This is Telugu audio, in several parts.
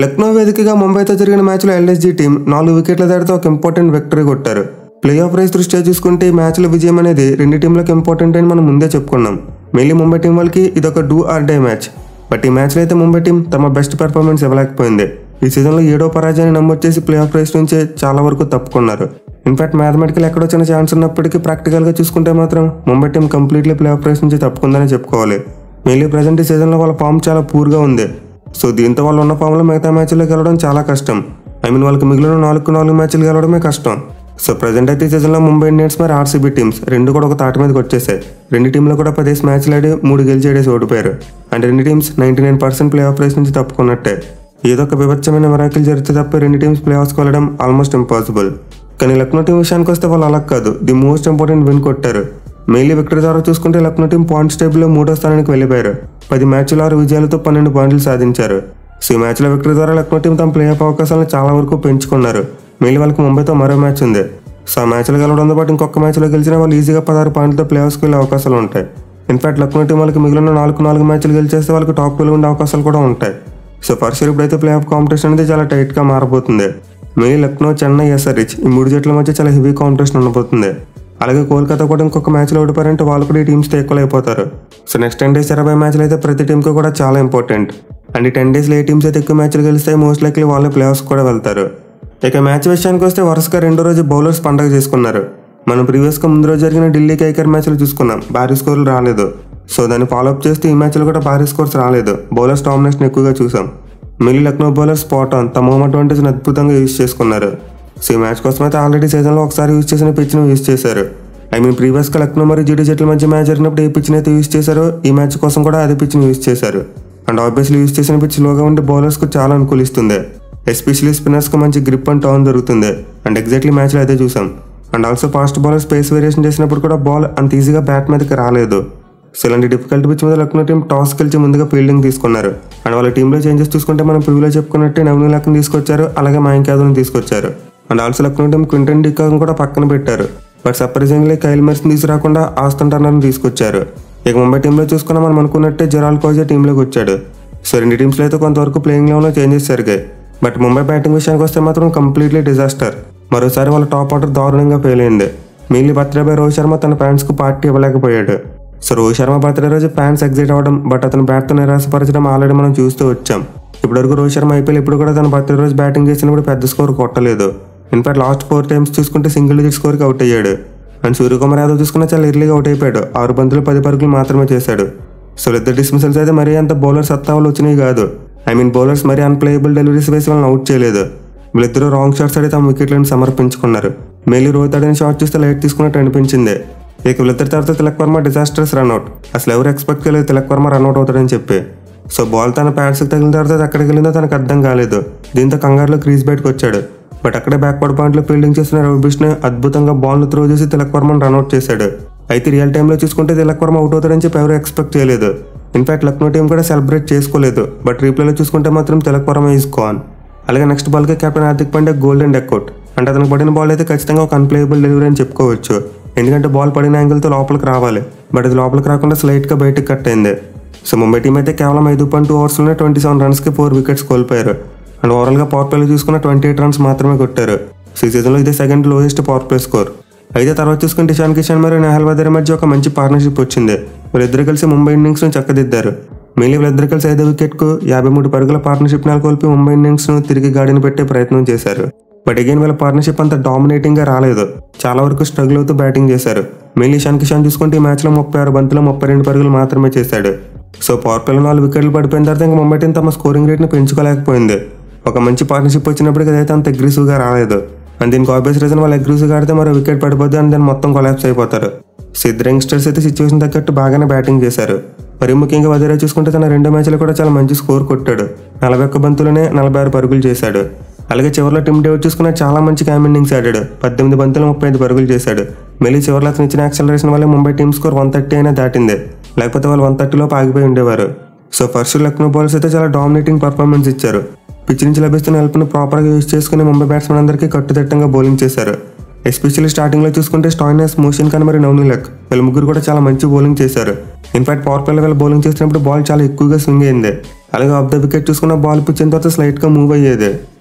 లక్నో వేదికగా ముంబైతో జరిగిన మ్యాచ్లో ఎల్ఎస్జీ టీం 4 వికెట్ల తేడాతో ఒక ఇంపార్టెంట్ విక్టరీ కొట్టారు. ప్లే ఆఫ్ రేస్ దృష్ట్యా చూసుకుంటే ఈ మ్యాచ్లో విజయం అనేది రెండు టీంలకు ఇంపార్టెంట్ అని మనం ముందే చెప్పుకున్నాం. మెయిన్లీ ముంబై టీం వాళ్ళకి ఇదొక do or day match. But ఈ మ్యాచ్లో అయితే ముంబై టీం తమ బెస్ట్ పెర్ఫార్మెన్స్ ఇవ్వలేకపోయింది. ఈ సీజన్లో 7వ పరాజయాన్ని నమోదు చేసి ప్లే ఆఫ్ రేస్ నుంచే చాలా వరకు తప్పుకున్నారు. ఇన్ఫాక్ట్ మ్యాథమెటికల్ ఎక్కడొచ్చిన ఛాన్స్ ఉన్నప్పటికీ ప్రాక్టికల్గా చూసుకుంటే మాత్రం Mumbai team completely play off race నుంచి తప్పుకుందని చెప్పుకోవాలి. మెయిన్లీ ప్రజెంట్ ఈ సీజన్లో వాళ్ళ ఫామ్ చాలా పూర్గా ఉంది. సో దీంతో వాళ్ళు ఉన్న ఫామ్లో మిగతా మ్యాచ్లో గెలవడం చాలా కష్టం. వాళ్ళకి మిగిలిన 4 మ్యాచ్లు గెలవడమే కష్టం. సో ప్రజెంట్ అయితే ఈ సీజన్లో ముంబై ఇండియన్స్ మరి ఆర్సీబీ టీమ్స్ రెండు కూడా ఒక తాటి మీదకి వచ్చేసాయి. రెండు టీంలో కూడా 10 మ్యాచ్లు ఆడి 3 గెలిచేసి ఓడిపోయారు. అండ్ రెండు టీమ్స్ 99% ప్లే ఆఫ్ రేస్ నుంచి తప్పుకున్నట్టే. ఏదో ఒక వివచ్చమైన మిరాకిల్ జరిగితే తప్ప రెండు టీమ్స్ ప్లే ఆఫ్స్కి వెళ్ళడం ఆల్మోస్ట్ ఇంపాసిబుల్. కానీ లక్నో టీం విషయానికి వస్తే వాళ్ళు అలా కాదు, ది మోస్ట్ ఇంపార్టెంట్ విన్ కొట్టారు. మెయిన్లీ విక్టరీ ద్వారా చూసుకుంటే లక్నో టీం పాయింట్స్ టేబుల్లో 3వ స్థానానికి వెళ్ళిపోయారు. 10 మ్యాచ్లు 6 విజయాలతో 12 పాయింట్లు సాధించారు. సో ఈ మ్యాచ్లో విక్టరీ ద్వారా లక్నో టీం తమ ప్లే ఆఫ్ అవకాశాలను చాలా వరకు పెంచుకున్నారు. మెయిన్లీ వాళ్ళకి ముంబైతో మరో మ్యాచ్ ఉంది. సో ఆ మ్యాచ్లో గెలవడంతో పాటు ఇంకొక మ్యాచ్లో గెలిచిన వాళ్ళు ఈజీగా 16 పాయింట్లతో ప్లే ఆఫ్స్కి వెళ్ళే అవకాశాలు ఉంటాయి. ఇన్ఫాక్ట్ లక్నో టీం వాళ్ళకి మిగిలిన 4 మ్యాచ్లు గెలిచేస్తే వాళ్ళకి టాప్ 12 ఉండే అవకాశాలు కూడా ఉంటాయి. సో ఫస్ట్ ఇయర్ ఇప్పుడైతే ప్లే ఆఫ్ కాంపిటీషన్ అనేది చాలా టైట్గా మారబోతుంది. మెయిన్ లక్నో, చెన్నై, ఎస్ఆర్హెచ్ ఈ 3 జట్ల మధ్య చాలా హెవీ కాంపిటీషన్ ఉండబోతుంది. అలాగే కోల్కతా కూడా ఇంకొక మ్యాచ్లో ఓడిపోయారంటే వాళ్ళు కూడా ఈ టీమ్స్తో ఎక్కువ అయిపోతారు. సో నెక్స్ట్ 10 డేస్ 20 మ్యాచ్లు అయితే ప్రతి టీంకి కూడా చాలా ఇంపార్టెంట్. అండ్ ఈ 10 డేస్లో ఏ టీమ్స్ అయితే ఎక్కువ మ్యాచ్లు గెలిస్తాయి మోస్ట్ లైక్లీ వాళ్ళే ప్లే ఆఫ్స్ కూడా వెళ్తారు. ఇక మ్యాచ్ విషయానికి వస్తే వరుసగా రెండో రోజు బౌలర్స్ పండగ చేసుకున్నారు. మనం ప్రీవియస్గా ముందు రోజు జరిగిన ఢిల్లీ కైకర్ మ్యాచ్లు చూసుకున్నాం, భారీ స్కోర్లు రాలేదు. సో దాన్ని ఫాలోఅప్ చేస్తూ ఈ మ్యాచ్లో కూడా భారీ స్కోర్స్ రాలేదు, బౌలర్స్ డామినేషన్ ఎక్కువగా చూసాం. మిగిలిన లక్నో బౌలర్స్ స్పాట్ ఆన్ తమ హోమ్ అడ్వాంటేజ్ని అద్భుతంగా యూజ్ చేసుకున్నారు. సో ఈ మ్యాచ్ కోసం అయితే ఆల్రెడీ సీజన్లో ఒకసారి యూజ్ చేసిన పిచ్ను యూజ్ చేశారు. ప్రీవియస్గా లక్నో మరియు జీడీ జట్ల మధ్య మ్యాచ్ జరిగినప్పుడు ఏ పిచ్ని అయితే యూజ్ చేశారో ఈ మ్యాచ్ కోసం కూడా అదే పిచ్ని యూజ్ చేశారు. అండ్ ఆబ్వియస్లీ యూజ్ చేసిన పిచ్ స్లోగా ఉండి బౌలర్స్కు చాలా అనుకూలిస్తుంది. ఎస్పెషలీ స్పిన్నర్స్కి మంచి గ్రిప్ అండ్ టర్న్ దొరుకుతుంది. అండ్ ఎగ్జాక్ట్లీ మ్యాచ్లో అయితే చూసాం. And also fast bowler space variation చేసినప్పుడు కూడా బాల్ అంత ఈజీగా బ్యాట్ మీదకి రాలేదు. సో ఇలాంటి డిఫికల్ట్ పిచ్ మీద లక్నో టీం టాస్ గెలిచి ముందుగా ఫీల్డింగ్ తీసుకున్నారు. అండ్ వాళ్ళ టీంలో చేంజెస్ చూసుకుంటే మనం ప్రివ్యూలో చెప్పుకున్నట్టే నవీన్ లక్ని తీసుకొచ్చారు, అలాగే మయాంక్ యాదవ్ని తీసుకొచ్చారు. And also Lucknow team Quinton డికాక్ని కూడా పక్కన పెట్టారు. బట్ సర్ప్రైజింగ్లీ కైల్ మెర్స్ని తీసుకురాకుండా ఆస్టన్ టర్నర్ని తీసుకొచ్చారు. ఇక ముంబై టీంలో చూసుకున్నా మనం అనుకున్నట్టే జెరాల్ కోజే టీంలోకి వచ్చాడు. సో రెండు టీమ్స్లో అయితే కొంతవరకు ప్లేయింగ్ లెవెల్లో చేంజెస్ జరిగాయి. బట్ ముంబై బ్యాటింగ్ విషయానికి వస్తే మాత్రం కంప్లీట్లీ డిజాస్టర్. మరోసారి వాళ్ళ టాప్ ఆర్డర్ దారుణంగా ఫెయిల్ అయింది. Mainly birthday boy Rohit Sharma తన ఫ్యాన్స్కు పార్టీ ఇవ్వలేకపోయాడు. సో రోహిత్ శర్మ బర్త్డే రోజు ఫ్యాన్స్ ఎగ్జైట్ అవ్వడం, బట్ అతను బ్యాట్తో నిరాశపరచడం ఆల్రెడీ మనం చూస్తూ వచ్చాం. ఇప్పటివరకు రోహిత్ శర్మ ఐపీఎల్ ఇప్పుడు కూడా తన బర్త్డే రోజు బ్యాటింగ్ చేసినప్పుడు పెద్ద స్కోర్ కొట్టలేదు. ఇన్ఫాక్ట్ లాస్ట్ 4 టైమ్స్ చూసుకుంటే సింగిల్ డిజిట్ స్కోర్కి అవుట్ అయ్యాడు. అండ్ సూర్యకుమార్ యాదవ్ చూసుకున్న చాలా ఎర్లీగా అవుట్ అయిపోయాడు. 6 బంతులు 10 పరుగులు మాత్రమే చేశాడు. సో ఇద్దరు డిస్మిసల్స్ అయితే మరీ అంత బౌలర్ సత్తావలు వచ్చినాయి కాదు. బౌలర్స్ మరీ అన్ప్లేయబుల్ డెలివరీస్ వేసి వాళ్ళని అవుట్ చేయలేదు. వీళ్ళిద్దరూ రాంగ్ షాట్స్ ఆడి తమ వికెట్లను సమర్పించుకున్నారు. మెయిన్లీ రోహిత్ ఆడిన షాట్ చూస్తే లైట్ తీసుకున్నట్టు అనిపించింది. ఇక వీళ్ళిద్దరి తర్వాత తిలక్ వర్మ డిజాస్టర్స్ రన్అట్. అసలు ఎవరు ఎక్స్పెక్ట్ చేయలేదు తిలక్ వర్మ రన్అట్ అవుతాడని చెప్పి. సో బాల్ తన ప్యాడ్స్కి తగిలిన తర్వాత ఎక్కడికి వెళ్ళిందో తనకు అర్థం కాలేదు. దీంతో కంగారులో క్రీజ్ బయటకు వచ్చాడు. బట్ అక్కడే బ్యాక్వర్డ్ పాయింట్లో ఫీల్డింగ్ చేస్తున్న రవి బిష్ణు అద్భుతంగా బాల్ను త్రో చేసి తిలక్ వర్మను రన్అట్ చేశాడు. అయితే రియల్ టైంలో చూసుకుంటే తిలక్ వర్మ అవుట్ అవుతాడని చెప్పి ఎవరు ఎక్స్పెక్ట్ చేయలేదు. ఇన్ఫాక్ట్ లక్నో టీం కూడా సెలబ్రేట్ చేసుకోలేదు. బట్ రీప్లేలో చూసుకుంటే మాత్రం తిలక్ వర్మ ఈజ్ గాన్. అలాగే నెక్స్ట్ బాల్కి captain Hardik Pandya golden duck out. అంటే అతనికి పడిన బాల్ అయితే ఖచ్చితంగా ఒక అన్ప్లేయబుల్ డెలివరీ అని చెప్పుకోవచ్చు. ఎందుకంటే బాల్ పడిన యాంగిల్తో లోపలికి రావాలి, బట్ అది లోపలికి రాకుండా స్లైట్గా బయటకు కట్ అయింది. సో ముంబై టీం అయితే కేవలం 5.2 ఓవర్స్లోనే 27 రన్స్కి 4 వికెట్స్ కోల్పోయారు. అండ్ ఓవరాల్గా పవర్ ప్లేలో చూసుకున్న 28 రన్స్ మాత్రమే కొట్టారు. సో ఈ సీజన్లో ఇదే second lowest power play score. అయితే తర్వాత చూసుకుంటే ఇషాన్ కిషన్ మరియు నెహల్ వదర్ మధ్య ఒక మంచి పార్ట్నర్షిప్ వచ్చింది. వీళ్ళిద్దరు కలిసి ముంబై ఇండియన్స్ను చక్కదిద్దారు. మెయిన్లీ వీళ్ళిద్దరు కలిసి 5వ వికెట్కు 53 పరుగుల పార్ట్నర్షిప్ నెలకొల్పి ముంబై ఇండియన్స్ను తిరిగి గాడిని పెట్టే ప్రయత్నం చేశారు. బట్ అగైన్ వీళ్ళ పార్ట్నర్షిప్ అంత డామినేటింగ్గా రాలేదు. చాలా వరకు స్ట్రగుల్ అవుతూ బ్యాటింగ్ చేశారు. మెయిన్లీ ఇషాన్ కిషన్ చూసుకుంటే ఈ మ్యాచ్లో 36 బంతులు 32 పరుగులు మాత్రమే చేశాడు. సో పవర్ ప్లేలో 4 వికెట్లు పడిపోయిన తర్వాత ఇంకా ముంబై టీం తమ స్కోరింగ్ రేట్ని పెంచుకోలేకపోయింది. ఒక మంచి పార్ట్నర్షిప్ వచ్చినప్పటికీ అదైతే అంత అగ్రెసివ్గా రాలేదు. అండ్ దీనికి ఆబ్వియస్ రీజన్ వాళ్ళు అగ్రెసివ్గా ఆడితే మరో వికెట్ పడిపోద్ది అండ్ దాన్ని మొత్తం కొలాప్స్ అయిపోతారు. సో ఇద్దరు యంగ్స్టర్స్ అయితే సిచ్యువేషన్ తగ్గట్టు బాగానే బ్యాటింగ్ చేశారు. మరి ముఖ్యంగా వదిలే చూసుకుంటే తన 2 మ్యాచ్లు కూడా చాలా మంచి స్కోర్ కొట్టాడు. 41 బంతులనే 46 పరుగులు చేశాడు. అలాగే చివరిలో టిమ్ డేవిడ్ చూసుకున్న చాలా మంచి క్యామ్ ఇన్నింగ్స్ ఆడాడు. 18 బంతులు 35 పరుగులు చేశాడు. మళ్ళీ చివరిలో అతను ఇచ్చిన యాక్సలరేషన్ వల్ల ముంబై టీమ్ స్కోర్ 130 అయినా దాటింది. లేకపోతే వాళ్ళు 130లోపు ఆగిపోయి ఉండేవారు. సో ఫస్ట్ లక్నో బౌలర్స్ అయితే చాలా డామినేటింగ్ పర్ఫార్మెన్స్ ఇచ్చారు. పిచ్ నుంచి లభిస్తున్న హెల్ప్ను ప్రాపర్గా యూజ్ చేసుకుని ముంబై బ్యాట్స్మెన్ అందరికీ కట్టుదిట్టంగా బౌలింగ్ చేశారు. ఎస్పెషల్లీ స్టార్టింగ్లో చూసుకుంటే స్టాయినస్, మోషన్ ఖాన్ మరియు నవీన్ లక్ వీళ్ళ ముగ్గురు కూడా చాలా మంచి బౌలింగ్ చేశారు. ఇన్ఫాక్ట్ పవర్ ప్లేలో వీళ్ళు బౌలింగ్ చేసినప్పుడు బాల్ చాలా ఎక్కువగా స్వింగ్ అయింది. అలాగే ఆఫ్ ద వికెట్ చూసుకున్న బాల్ పిచ్చిన తర్వాత స్లైట్గా మూవ్ అయ్యేది.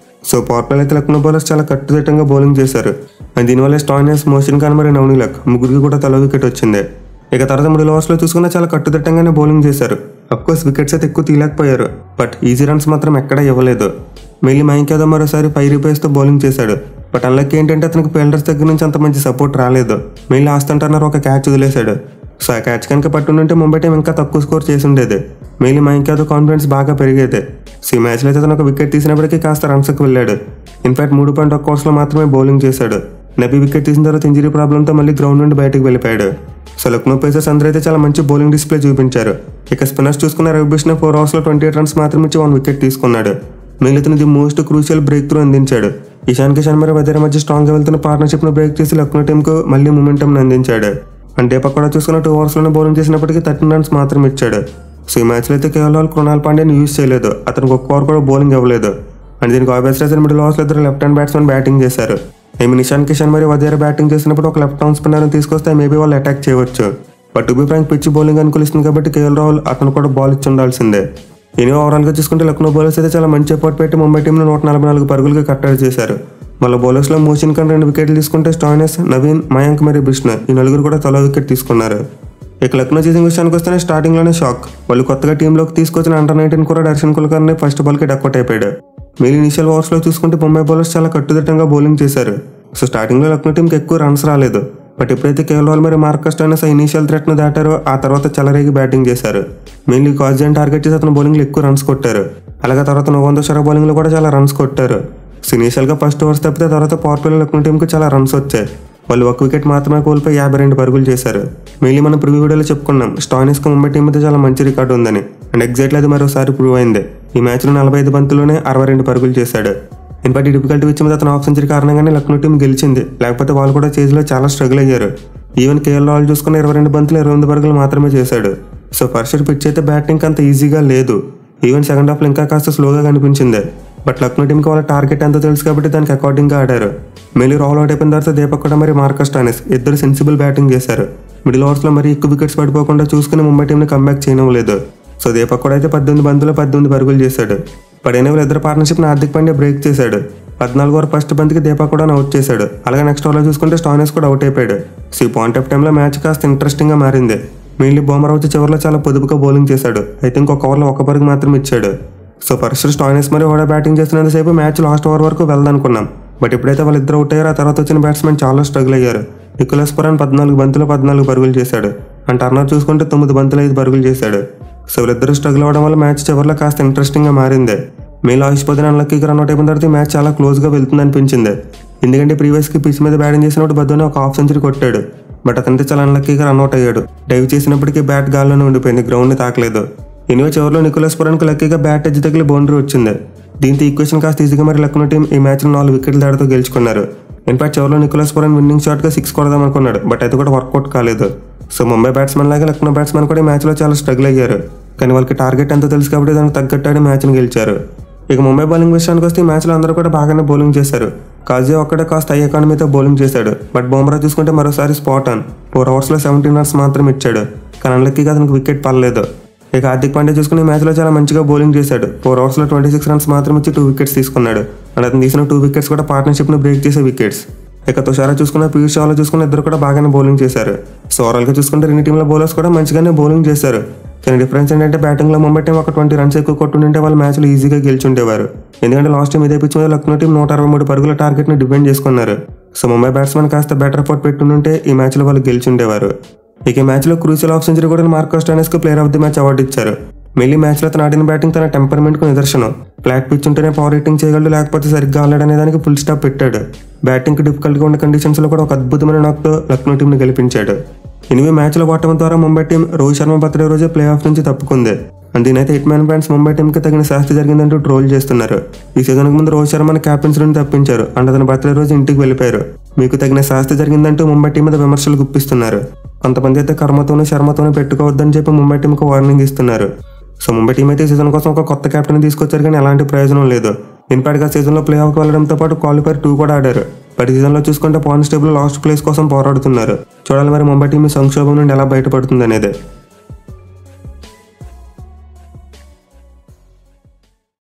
సో పవర్ ప్లేలో అయితే లక్నో బౌలర్స్ చాలా కట్టుదిట్టంగా బౌలింగ్ చేశారు. అండ్ దీనివల్ల స్టాయినిస్, మోషన్ ఖాన్ మరి నవనీలక్ ముగ్గురికి కూడా తల వికెట్ వచ్చింది. ఇక తర్వాత మిడిల్ ఓవర్స్లో చూసుకున్న చాలా కట్టుదిట్టంగానే బౌలింగ్ చేశారు. అఫ్కోర్స్ వికెట్స్ అయితే ఎక్కువ తీయలేకపోయారు, బట్ ఈజీ రన్స్ మాత్రం ఎక్కడా ఇవ్వలేదు. మళ్ళీ మయాంక్ యాదవ్ మరోసారి 5 రూపీస్తో బౌలింగ్ చేశాడు. బట్ అన్లక్ ఏంటంటే అతనికి ఫీల్డర్స్ దగ్గర నుంచి అంత మంచి సపోర్ట్ రాలేదు. మళ్ళీ ఆస్టన్ టర్నర్ ఒక క్యాచ్ వదిలేశాడు. సో ఆ క్యాచ్ కనుక పట్టుంటే ముంబై టీం ఇంకా తక్కువ స్కోర్ చేసి ఉండేది. మళ్ళీ మయాంక్ యాదవ్ కాన్ఫిడెన్స్ బాగా పెరిగేది. సో ఈ మ్యాచ్లో అయితే అతను ఒక వికెట్ తీసినప్పటికీ కాస్త రన్స్కి వెళ్ళాడు. ఇన్ఫాక్ట్ 3.1 ఓవర్స్లో మాత్రమే బౌలింగ్ చేశాడు. నబీ వికెట్ తీసిన తర్వాత ఇంజరీ ప్రాబ్లంతో మళ్ళీ గ్రౌండ్ నుండి బయటకు వెళ్ళిపోయాడు. సో లక్నో పేసర్స్ అందరూ అయితే చాలా మంచి బౌలింగ్ డిస్ప్లే చూపించారు. ఇక స్పిన్నర్స్ చూసుకున్న రవి బిష్ణోయ్ 4 ఓవర్స్లో 28 రన్స్ మాత్రం ఇచ్చి 1 వికెట్ తీసుకున్నాడు. మిగిలిన the most crucial break through అందించాడు. ఇషాన్ కిషన్ మరి వదిలేరు మధ్య స్ట్రాంగ్గా వెళ్తున్న పార్ట్నర్షిప్ను బ్రేక్ చేసి లక్నో టీంకు మళ్ళీ మొమెంటం అందించాడు. అంటే దీపక్ కూడా చూసుకున్న 2 ఓవర్స్లోనే బౌలింగ్ చేసినప్పటికీ 13 రన్స్ మాత్రం ఇచ్చాడు. సో ఈ మ్యాచ్లో అయితే కేవలం కృణాల్ పాండ్యాని యూజ్ చేయలేదు, అతనికి ఒక్క ఓవర్ కూడా బౌలింగ్ ఇవ్వలేదు. అండ్ దీనికి ఆబ్వియస్ రీజన్ మిడిల్ ఓవర్స్లో ఇద్దరు లెఫ్ట్ హ్యాండ్ బ్యాట్స్మెన్ బ్యాటింగ్ చేశారు. ఇషాన్ కిషన్ మరి వదిలేరు బ్యాటింగ్ చేసినప్పుడు ఒక లెఫ్ట్ ఆర్మ్ స్పిన్నర్ని తీసుకొస్తే మేబీ వాళ్ళు అటాక్ చేయవచ్చు. But to be frank pitch bowling అనుకూలిస్తుంది కాబట్టి కేఎల్ రాహుల్ అతను కూడా బాల్ ఇచ్చి ఉండాల్సిందే. ఓవరాల్గా చూసుకుంటే లక్నో బౌలర్స్ అయితే చాలా మంచి ఎఫర్ట్ పెట్టి ముంబై టీంను 144 పరుగులకి కట్టడి చేశారు. వాళ్ళ బౌలర్స్లో మోషన్ ఖాన్ 2 వికెట్లు తీసుకుంటే స్టాయినిస్, నవీన్, మయాంక్ మరియు బిష్ణోయ్ ఈ నలుగురు కూడా తలా వికెట్ తీసుకున్నారు. ఇక లక్నో చేసింగ్ విషయానికి వస్తేనే స్టార్టింగ్లోనే షాక్. వాళ్ళు కొత్తగా టీంలోకి తీసుకొచ్చిన అండర్-19 కూడా దర్శన్ కుల్కర్ని ఫస్ట్ బాల్కి డక్అట్ అయిపోయాడు. మీరు ఇనిషియల్ ఓవర్స్లో చూసుకుంటే ముంబై బౌలర్స్ చాలా కట్టుదిట్టంగా బౌలింగ్ చేశారు. సో స్టార్టింగ్లో లక్నో టీంకి ఎక్కువ రన్స్ రాలేదు. బట్ ఎప్పుడైతే కేఎల్ రాహుల్ మరి మార్కస్ స్టోయినిస్ ఇనిషియల్ థ్రెట్ను దాటారో ఆ తర్వాత చెలరేగి బ్యాటింగ్ చేశారు. మెయిన్లీ కాజ్ని టార్గెట్ చేసి అతను బౌలింగ్లో ఎక్కువ రన్స్ కొట్టారు. అలాగే తర్వాత నోవంతో షరా బౌలింగ్లో కూడా చాలా రన్స్ కొట్టారు. సో ఇనిషియల్గా ఫస్ట్ ఓవర్స్ తప్పితే తర్వాత పవర్ ప్లేలో లక్నో టీంకి చాలా రన్స్ వచ్చాయి. వాళ్ళు 1 వికెట్ మాత్రమే కోల్పోయి 52 పరుగులు చేశారు. మెయిన్లీ మనం ప్రివ్యూ వీడియోలో చెప్పుకున్నాం స్టాయినిస్కి ముంబై టీం అయితే చాలా మంచి రికార్డు ఉందని. అండ్ ఎగ్జాక్ట్లీ అది మరోసారి ప్రూవ్ అయింది. ఈ మ్యాచ్లో 45 బంతుల్లోనే 62 పరుగులు చేశాడు. ఇన్ఫాక్ట్ ఈ డిఫికల్టీ విచ్ మీద అతను హాఫ్ సెంచరీ కారణంగానే లక్నో టీం గెలిచింది, లేకపోతే వాళ్ళు కూడా చేజ్లో చాలా స్ట్రగుల్ అయ్యారు. ఈవెన్ కేఎల్ రాహుల్ చూసుకున్న 22 బంతులు 29 పరుగులు మాత్రమే చేశాడు. సో ఫస్ట్ పిచ్ అయితే బ్యాటింగ్ అంత ఈజీగా లేదు. ఈవెన్ సెకండ్ హాఫ్లో ఇంకా కాస్త స్లోగా కనిపించింది. బట్ లక్నో టీంకి వాళ్ళ టార్గెట్ ఎంతో తెలుసు కాబట్టి దానికి అకార్డింగ్గా ఆడారు. మళ్ళీ రాహుల్ అవుట్ అయిపోయిన తర్వాత దీపక్ కూడా మరి మార్కస్ స్టోయినిస్ ఇద్దరు సెన్సిబుల్ బ్యాటింగ్ చేశారు. మిడిల్ ఓవర్స్లో మరి ఎక్కువ వికెట్స్ పడిపోకుండా చూసుకుని ముంబై టీంని కంబ్యాక్ చేయనివ్వలేదు. సో దీపక్ కూడా అయితే 18 బంతుల్లో 18 పరుగులు చేశాడు. పడిన ఇద్దరు పార్ట్నర్షిప్ని హార్దిక్ పాండ్యా బ్రేక్ చేశాడు. 14 ఓవర్ ఫస్ట్ బంతికి దీపక్ కూడా అవుట్ చేశాడు. అలాగే నెక్స్ట్ ఓవర్లో చూసుకుంటే స్టోయినిస్ కూడా అవుట్ అయిపోయాడు. సో ఈ పాయింట్ ఆఫ్ టైంలో మ్యాచ్ కాస్త ఇంట్రెస్టింగ్గా మారింది. మెయిన్లీ బౌమర్ వచ్చి చివరిలో చాలా పొదుపుగా బౌలింగ్ చేశాడు. అయితే ఇంకొక ఓవర్లో 1 పరుగు మాత్రం ఇచ్చాడు. సో ఫస్ట్ స్టోయినిస్ మరి కూడా బ్యాటింగ్ చేస్తున్నంతసేపు మ్యాచ్ లాస్ట్ ఓవర్ వరకు వెళ్దనుకున్నాం. బట్ ఎప్పుడైతే వాళ్ళిద్దరు అవుట్ అయ్యారో ఆ తర్వాత వచ్చిన బ్యాట్స్మెన్ చాలా స్ట్రగుల్ అయ్యారు. నికోలస్ పురాన్ 14 బంతులు 14 పరుగులు చేశాడు. అండ్ టర్నర్ చూసుకుంటే 9 బంతులు 5 పరుగులు చేశాడు. సో వీళ్ళిద్దరు స్ట్రగుల్ అవ్వడం వల్ల మ్యాచ్ చివరిలో కాస్త ఇంట్రెస్టింగ్గా మారింది. మెయిన్ ఆయుష్ పదిన అన్లక్కీగా రన్అట్ అయిపోయిన తర్వాత ఈ మ్యాచ్ చాలా క్లోజ్గా వెళ్తుంది అనిపించింది. ఎందుకంటే ప్రీవియస్కి పిచ్ మీద బ్యాటింగ్ చేసినప్పుడు బద్దోని ఒక హాఫ్ సెంచరీ కొట్టాడు. బట్ అతనితో చాలా అన్లక్కీగా రన్అట్ అయ్యాడు. డైవ్ చేసినప్పటికీ బ్యాట్ గాల్లోనే ఉండిపోయింది, గ్రౌండ్ని తాకలేదు. చివరిలో నికోలస్ పురాన్కి లక్కీగా బ్యాట్ ఎడ్జ్ తగిలి బౌండరీ వచ్చింది. దీంతో ఈక్వేషన్ కాస్త ఈజీగా మరి లక్నో టీం ఈ మ్యాచ్లో 4 వికెట్ల తేడాతో గెలుచుకున్నారు. ఇన్ఫాక్ట్ చివరిలో నికోలస్ పురాన్ విన్నింగ్ షాట్గా 6 కొడదాం అనుకున్నాడు, బట్ అది కూడా వర్కౌట్ కాలేదు. సో ముంబై బ్యాట్స్మెన్ లాగా లక్నో బ్యాట్స్మెన్ కూడా ఈ మ్యాచ్లో చాలా స్ట్రగుల్ అయ్యారు. కానీ వాళ్ళకి టార్గెట్ ఎంతో తెలుసు కాబట్టి దానికి తగ్గట్టాడి మ్యాచ్ని గెలిచారు. ఇక ముంబై బౌలింగ్ విషయానికి వస్తే ఈ మ్యాచ్లో అందరూ కూడా బాగానే బౌలింగ్ చేశారు. కాజీ ఒక్కడే కాస్త హై ఎకానమీతో బౌలింగ్ చేశాడు. బట్ బుమ్రా చూసుకుంటే మరోసారి స్పాట్ ఆన్ 4 ఓవర్స్లో 17 రన్స్ మాత్రం ఇచ్చాడు. కానీ అన్లక్కీగా అతనికి వికెట్ పడలేదు. ఇక హార్దిక్ పాండ్యా చూసుకుని మ్యాచ్లో చాలా మంచిగా బౌలింగ్ చేశాడు. 4 ఓవర్స్లో 26 రన్స్ మాత్రం ఇచ్చి 2 వికెట్స్ తీసుకున్నాడు. అండ్ అతను తీసిన 2 వికెట్స్ కూడా పార్ట్నర్షిప్ను బ్రేక్ చేసే వికెట్స్. ఇక తుషారా చూసుకున్న పీయూష్ చావ్లా చూసుకున్న ఇద్దరు కూడా బాగానే బౌలింగ్ చేశారు. సో ఓవరాల్గా చూసుకుంటే 2 టీంల బౌలర్స్ కూడా మంచిగానే బౌలింగ్ చేశారు. కానీ డిఫరెన్స్ ఏంటంటే బ్యాటింగ్లో ముంబై టీం ఒక 20 రన్స్ ఎక్కువ కొట్టుంటే వాళ్ళు మ్యాచ్లో ఈజీగా గెలిచుండేవారు. ఎందుకంటే లాస్ట్ టైం ఇదే పిచ్ మీద లక్నో టీం 163 పరుగుల టార్గెట్ని డిఫెండ్ చేసుకున్నారు. సో ముంబై బ్యాట్స్మెన్ కాస్త బెటర్ ఎఫర్ట్ పెట్టుంటే ఈ మ్యాచ్లో వాళ్ళు గెలిచుండేవారు. ఇక ఈ మ్యాచ్లో క్రూషియల్ హాఫ్ సెంచరీ కూడా మార్కస్ స్టోయినిస్కి player of the match award ఇచ్చారు. మెయిన్లీ మ్యాచ్లో తన ఆడిన బ్యాటింగ్ తన టెంపర్మెంట్కు నిదర్శనం. ఫ్లాట్ పిచ్ ఉంటేనే పవర్ హిట్టింగ్ చేయగలడు, లేకపోతే సరిగ్గా ఆడనే దానికి ఫుల్ స్టాప్ పెట్టాడు. బ్యాటింగ్కి డిఫికల్ట్గా ఉన్న కండిషన్స్లో కూడా ఒక అద్భుతమైన నాక్తో లక్నో టీంని గెలిపించాడు. మ్యాచ్లో ఓటమి ద్వారా ముంబై టీం రోహిత్ శర్మ బర్త్డే రోజే ప్లే ఆఫ్ నుంచి తప్పుకుంది. అండ్ దీనైతే హిట్ మ్యాన్ ఫ్యాన్స్ ముంబై టీంకి తగిన శాస్తి జరిగిందంటూ ట్రోల్ చేస్తున్నారు. ఈ సీజన్కి ముందు రోహిత్ శర్మని క్యాప్టెన్సీ నుండి తప్పించారు అండ్ అతని బర్త్డే రోజు ఇంటికి వెళ్ళిపోయారు. మీకు తగిన శాస్తి జరిగిందంటూ ముంబై టీం మీద విమర్శలు గుప్పిస్తున్నారు. కొంతమంది అయితే కర్మతోనూ శర్మతోనూ పెట్టుకోవద్దని చెప్పి ముంబై టీంకి వార్నింగ్ ఇస్తున్నారు. సో ముంబై టీం అయితే సీజన్ కోసం ఒక కొత్త కెప్టెన్ తీసుకొచ్చారు, కానీ ఎలాంటి ప్రయోజనం లేదు. ఇన్ఫాక్ట్గా సీజన్లో ప్లే ఆఫ్కి వెళ్ళడంతో పాటు క్వాలిఫైర్ 2 కూడా ఆడారు. బట్ సీజన్లో చూసుకుంటే పాయింట్స్ టేబుల్ లాస్ట్ ప్లేస్ కోసం పోరాడుతున్నారు. చూడాలి మరి ముంబై టీం సంక్షోభం నుండి ఎలా బయటపడుతుంది అనేది.